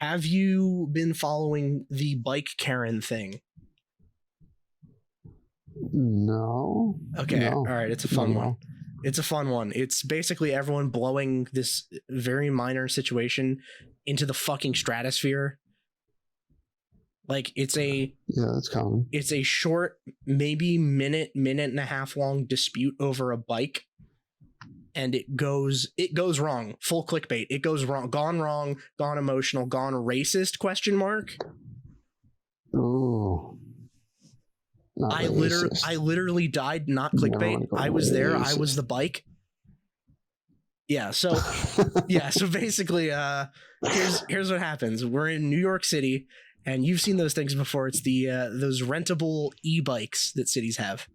Have you been following the bike Karen thing? No. Okay. No. All right. It's a fun one. It's a fun one. It's basically everyone blowing this very minor situation into the fucking stratosphere. Like yeah, that's common. It's a short, maybe minute and a half long dispute over a bike. And it goes wrong. Full clickbait. It goes wrong, gone emotional, gone racist, question mark. Ooh. I literally died, not clickbait. I was there. I was the bike. Yeah. So basically, here's what happens. We're in New York City, and you've seen those things before. It's the those rentable e-bikes that cities have.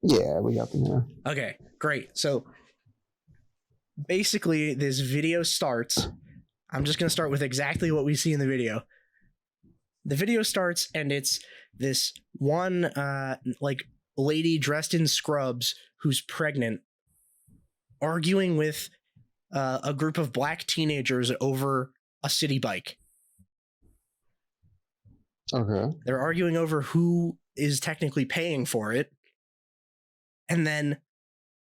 Yeah, we got them here. Okay, great. So basically, this video starts. I'm just gonna start with exactly what we see in the video. The video starts, and it's this one like lady dressed in scrubs who's pregnant arguing with a group of black teenagers over a city bike. Okay. They're arguing over who is technically paying for it. And then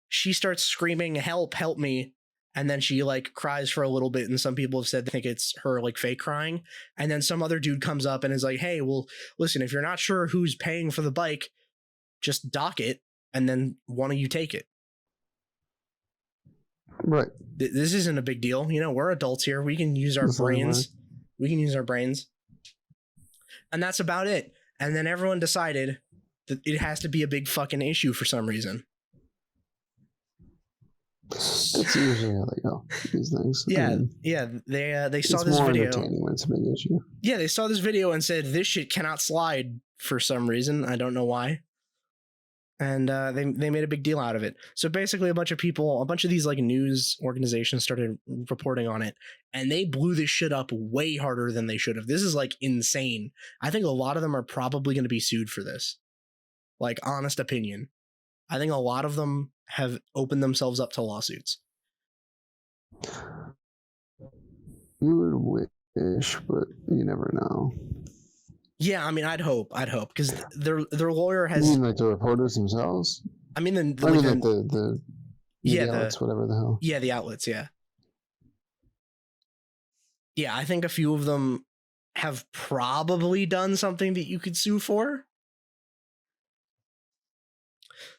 she starts screaming, help me. And then she like cries for a little bit, and some people have said they think it's her like fake crying. And then some other dude comes up and is like, hey, well, listen, if you're not sure who's paying for the bike, just dock it, and then one of you take it. Right. This isn't a big deal. You know, we're adults here. We can use our brains. We can use our brains. And that's about it. And then everyone decided that it has to be a big fucking issue for some reason. That's usually how they go, these things. Yeah, they saw this video. It's more entertaining when it's a big issue. Yeah, they saw this video and said, this shit cannot slide for some reason. I don't know why. And they made a big deal out of it. So basically a bunch of these like news organizations started reporting on it, and they blew this shit up way harder than they should have. This is like insane. I think a lot of them are probably going to be sued for this. Like, honest opinion. I think a lot of them have opened themselves up to lawsuits. You would wish, but you never know. Yeah, I mean, I'd hope, because their lawyer has. You mean like the reporters themselves? I mean, the outlets, whatever the hell. Yeah, the outlets. Yeah. Yeah, I think a few of them have probably done something that you could sue for.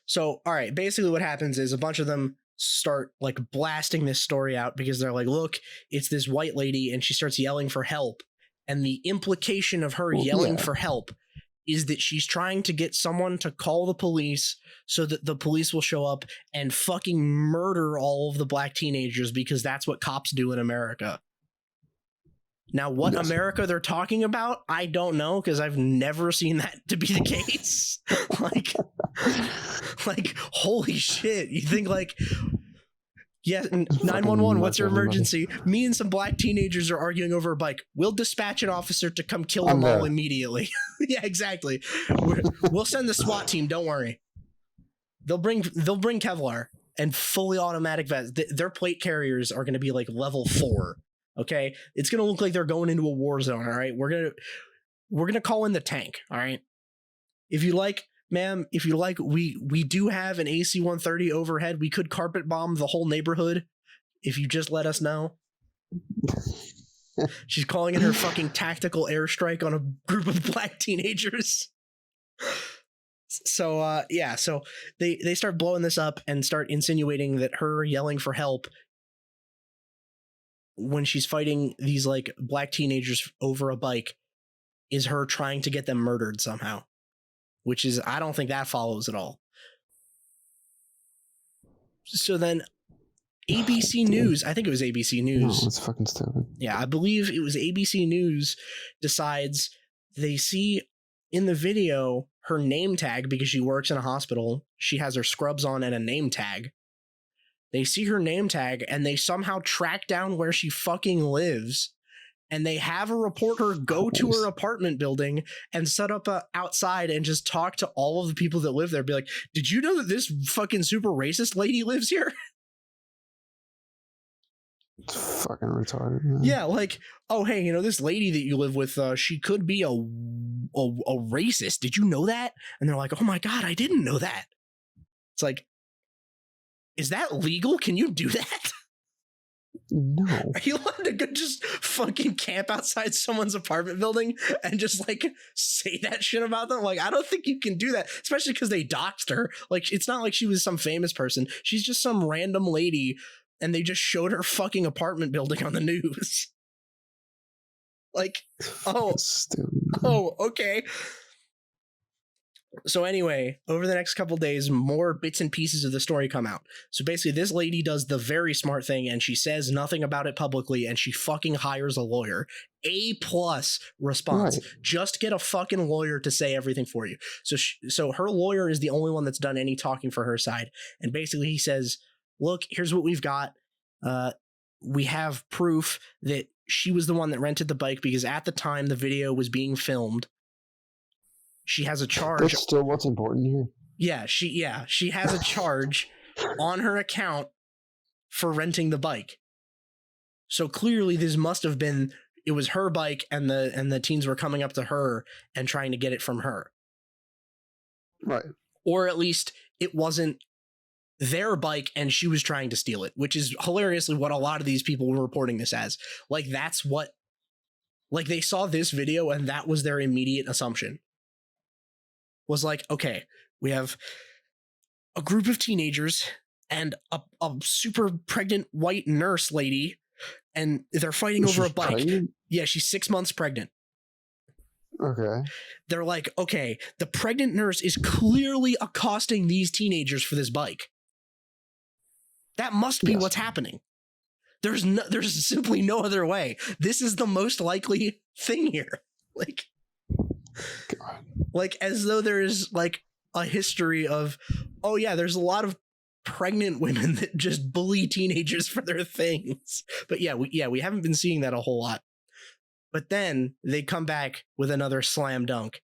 So, all right, basically what happens is a bunch of them start like blasting this story out because they're like, look, it's this white lady and she starts yelling for help. And the implication of her yelling for help is that she's trying to get someone to call the police so that the police will show up and fucking murder all of the black teenagers, because that's what cops do in America. Now, what America they're talking about, I don't know, because I've never seen that to be the case. like, holy shit. You think like, yeah, 911, what's your emergency? Me and some black teenagers are arguing over a bike. We'll dispatch an officer to come kill them all immediately. Yeah, exactly. We'll send the SWAT team. Don't worry. They'll bring Kevlar and fully automatic vests. Their plate carriers are going to be like level 4. Okay, it's gonna look like they're going into a war zone. All right, we're gonna call in the tank. All right, if you like, ma'am, we do have an AC-130 overhead. We could carpet bomb the whole neighborhood if you just let us know. She's calling in her fucking tactical airstrike on a group of black teenagers. So so they start blowing this up and start insinuating that her yelling for help when she's fighting these like black teenagers over a bike is her trying to get them murdered somehow, which is, I don't think that follows at all. So then ABC News, I think it was ABC News. No, that's fucking stupid. Yeah, I believe it was ABC News decides they see in the video her name tag, because she works in a hospital. She has her scrubs on and a name tag. They see her name tag and they somehow track down where she fucking lives, and they have a reporter go to her apartment building and set up outside and just talk to all of the people that live there. Be like, did you know that this fucking super racist lady lives here? It's fucking retarded, man. Yeah, like, oh, hey, you know, this lady that you live with, she could be a racist. Did you know that? And they're like, oh my God, I didn't know that. It's like, is that legal? Can you do that? No. Are you allowed to go just fucking camp outside someone's apartment building and just like say that shit about them? Like, I don't think you can do that, especially because they doxed her. Like, it's not like she was some famous person. She's just some random lady and they just showed her fucking apartment building on the news. Like, oh, okay. So anyway, over the next couple days, more bits and pieces of the story come out. So basically, this lady does the very smart thing, and she says nothing about it publicly, and she fucking hires a lawyer. A+ response. Right. Just get a fucking lawyer to say everything for you. So her lawyer is the only one that's done any talking for her side. And basically, he says, look, here's what we've got. We have proof that she was the one that rented the bike because at the time the video was being filmed. She has a charge. That's still what's important here. Yeah, she has a charge on her account for renting the bike. So clearly this must have been, it was her bike and the teens were coming up to her and trying to get it from her. Right. Or at least it wasn't their bike and she was trying to steal it, which is hilariously what a lot of these people were reporting this as. Like, that's what, like, they saw this video and that was their immediate assumption. Was like, okay, we have a group of teenagers and a super pregnant white nurse lady, and they're fighting over a bike. Pregnant? Yeah, she's 6 months pregnant. Okay. They're like, okay, the pregnant nurse is clearly accosting these teenagers for this bike. That must be what's happening. There's simply no other way. This is the most likely thing here. Like, God. Like, as though there's like a history of, oh yeah, there's a lot of pregnant women that just bully teenagers for their things. But we haven't been seeing that a whole lot. But then they come back with another slam dunk.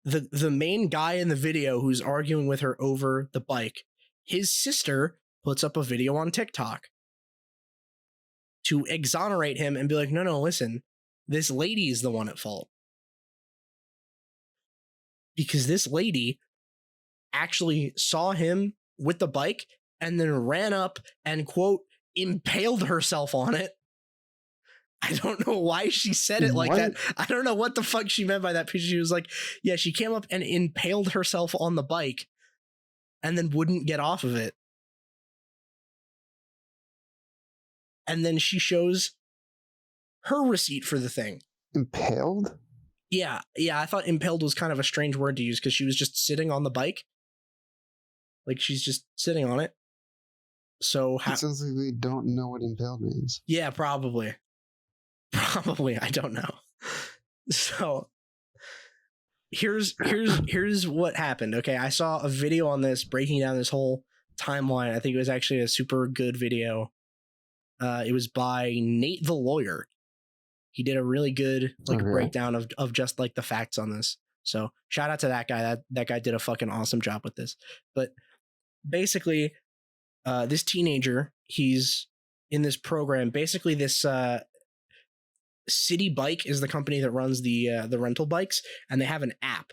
The main guy in the video who's arguing with her over the bike, his sister puts up a video on TikTok to exonerate him and be like, no, listen, this lady is the one at fault. Because this lady actually saw him with the bike and then ran up and, quote, impaled herself on it. I don't know why she said it like that. I don't know what the fuck she meant by that, because she was like, yeah, she came up and impaled herself on the bike and then wouldn't get off of it. And then she shows her receipt for the thing. Impaled? Yeah, I thought impaled was kind of a strange word to use because she was just sitting on the bike. Like, she's just sitting on it. So it sounds like we don't know what impaled means. Yeah, probably. I don't know. So here's what happened. Okay, I saw a video on this breaking down this whole timeline. I think it was actually a super good video. It was by Nate the Lawyer. He did a really good breakdown of just like the facts on this. So shout out to that guy. That guy did a fucking awesome job with this. But basically, this teenager, he's in this program. Basically, this City Bike is the company that runs the rental bikes, and they have an app,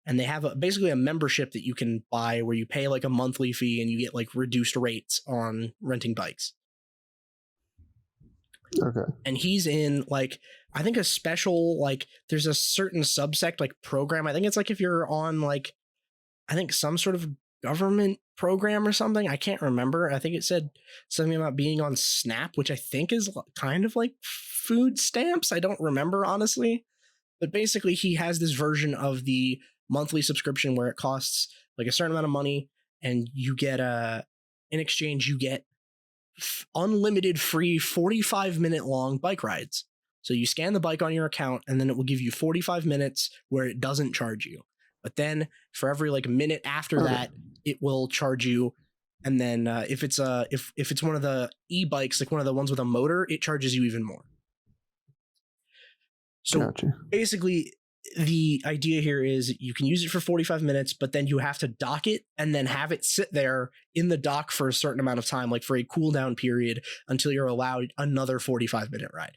and they have basically a membership that you can buy where you pay like a monthly fee and you get like reduced rates on renting bikes. Okay. And he's in like, I think a special, like, there's a certain subsect like program. I think it's like if you're on like, I think some sort of government program or something. I can't remember. I think it said something about being on SNAP, which I think is kind of like food stamps. I don't remember, honestly. But basically, he has this version of the monthly subscription where it costs like a certain amount of money, and you get in exchange, you get unlimited free 45-minute long bike rides. So you scan the bike on your account, and then it will give you 45 minutes where it doesn't charge you. But then for every like minute after that, it will charge you. And then if it's one of the e-bikes, like one of the ones with a motor, it charges you even more. So basically, the idea here is you can use it for 45 minutes, but then you have to dock it and then have it sit there in the dock for a certain amount of time, like for a cooldown period until you're allowed another 45-minute ride.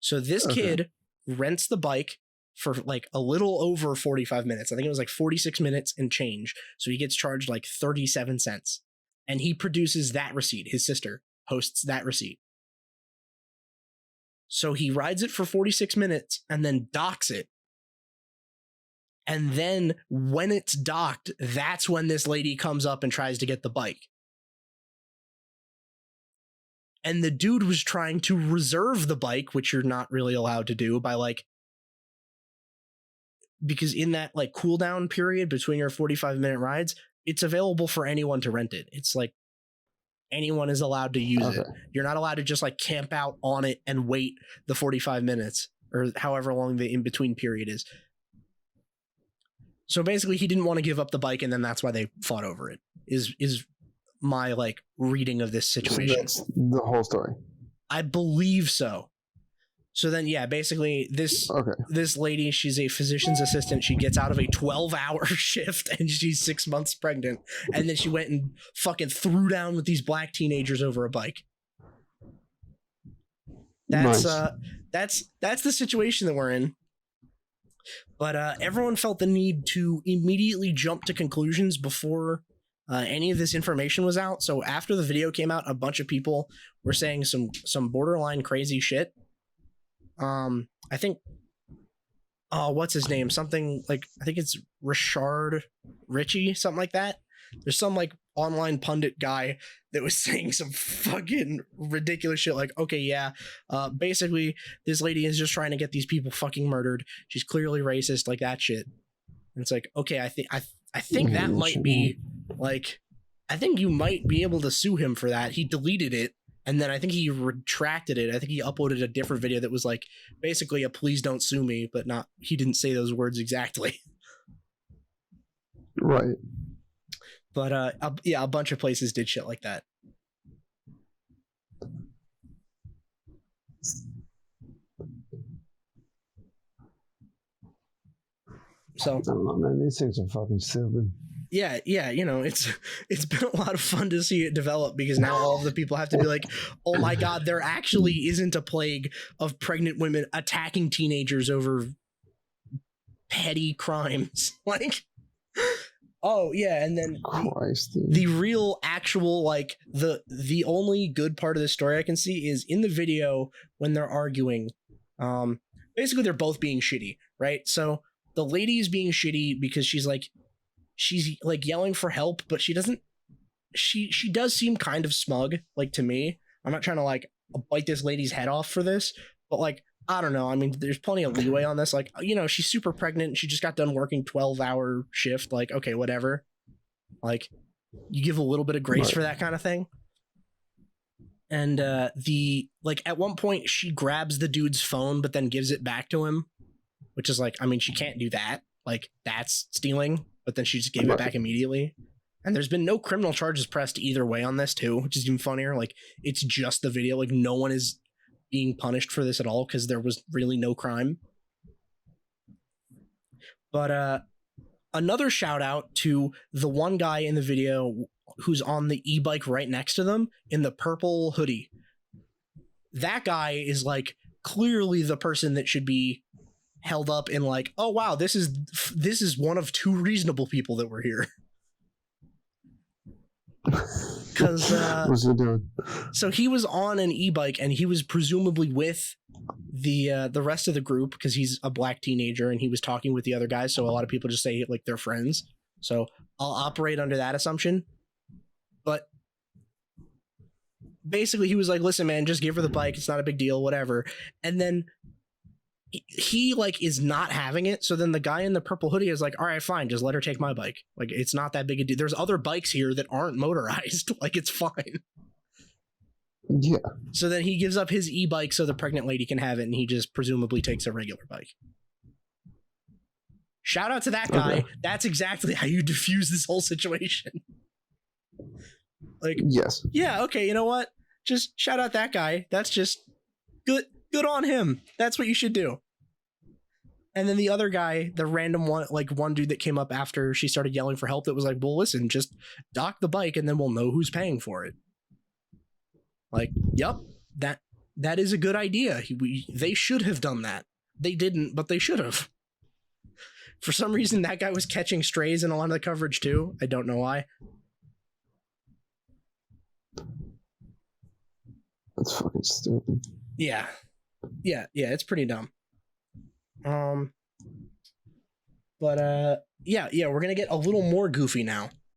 So this kid rents the bike for like a little over 45 minutes. I think it was like 46 minutes and change. So he gets charged like 37 cents. And he produces that receipt. His sister posts that receipt. So he rides it for 46 minutes and then docks it. And then when it's docked, that's when this lady comes up and tries to get the bike. And the dude was trying to reserve the bike, which you're not really allowed to do by like, because in that like cooldown period between your 45-minute rides, it's available for anyone to rent it. It's like anyone is allowed to use it. You're not allowed to just like camp out on it and wait the 45 minutes or however long the in-between period is. So basically he didn't want to give up the bike, and then that's why they fought over it, is my like reading of this situation. So that's the whole story. I believe so. So then, yeah, basically this lady, she's a physician's assistant. She gets out of a 12-hour shift and she's 6 months pregnant. And then she went and fucking threw down with these black teenagers over a bike. That's that's the situation that we're in. But everyone felt the need to immediately jump to conclusions before any of this information was out. So after the video came out, a bunch of people were saying some borderline crazy shit. I think, what's his name? Something like, I think it's Richie, something like that. There's some like online pundit guy that was saying some fucking ridiculous shit. Like, okay, yeah, basically this lady is just trying to get these people fucking murdered. She's clearly racist, like that shit. And it's like, okay, I think that might be like, I think you might be able to sue him for that. He deleted it. And then I think he retracted it. I think he uploaded a different video that was like basically a please don't sue me, but not, he didn't say those words exactly. Right. But yeah, a bunch of places did shit like that. So I don't know, man. These things are fucking stupid. Yeah, you know, it's been a lot of fun to see it develop, because now all of the people have to be like, oh my god, there actually isn't a plague of pregnant women attacking teenagers over petty crimes. Like, oh yeah, and then the real actual like the only good part of the story I can see is in the video when they're arguing. Basically they're both being shitty, right? So the lady is being shitty because she's like yelling for help, but she does seem kind of smug, like, to me. I'm not trying to like bite this lady's head off for this, but like, I don't know. I mean, there's plenty of leeway on this. Like, you know, she's super pregnant and she just got done working 12-hour shift. Like, okay, whatever. Like, you give a little bit of grace for that kind of thing. And at one point she grabs the dude's phone, but then gives it back to him, which is like, I mean, she can't do that. Like, that's stealing. But then she just gave it back immediately. And there's been no criminal charges pressed either way on this too, which is even funnier. Like, it's just the video. Like, no one is being punished for this at all because there was really no crime. But another shout out to the one guy in the video who's on the e-bike right next to them in the purple hoodie. That guy is like clearly the person that should be held up in like, oh wow, this is one of two reasonable people that were here. Because what's he doing? So he was on an e-bike and he was presumably with the rest of the group because he's a black teenager and he was talking with the other guys. So a lot of people just say like they're friends. So I'll operate under that assumption. But basically he was like, listen, man, just give her the bike. It's not a big deal, whatever. And then he like is not having it. So then the guy in the purple hoodie is like, all right, fine, just let her take my bike. Like, it's not that big a deal. There's other bikes here that aren't motorized. Like, it's fine. Yeah. So then he gives up his e-bike so the pregnant lady can have it, and he just presumably takes a regular bike. Shout out to that guy. Okay. That's exactly how you diffuse this whole situation. Like, yes. Yeah, okay, you know what? Just shout out that guy. That's just good on him. That's what you should do. And then the other guy, the random one, like one dude that came up after she started yelling for help, that was like, well, listen, just dock the bike and then we'll know who's paying for it. Like, yep, that is a good idea. They should have done that. They didn't, but they should have. For some reason, that guy was catching strays in a lot of the coverage too. I don't know why. That's fucking stupid. Yeah, it's pretty dumb. But yeah, we're gonna get a little more goofy now.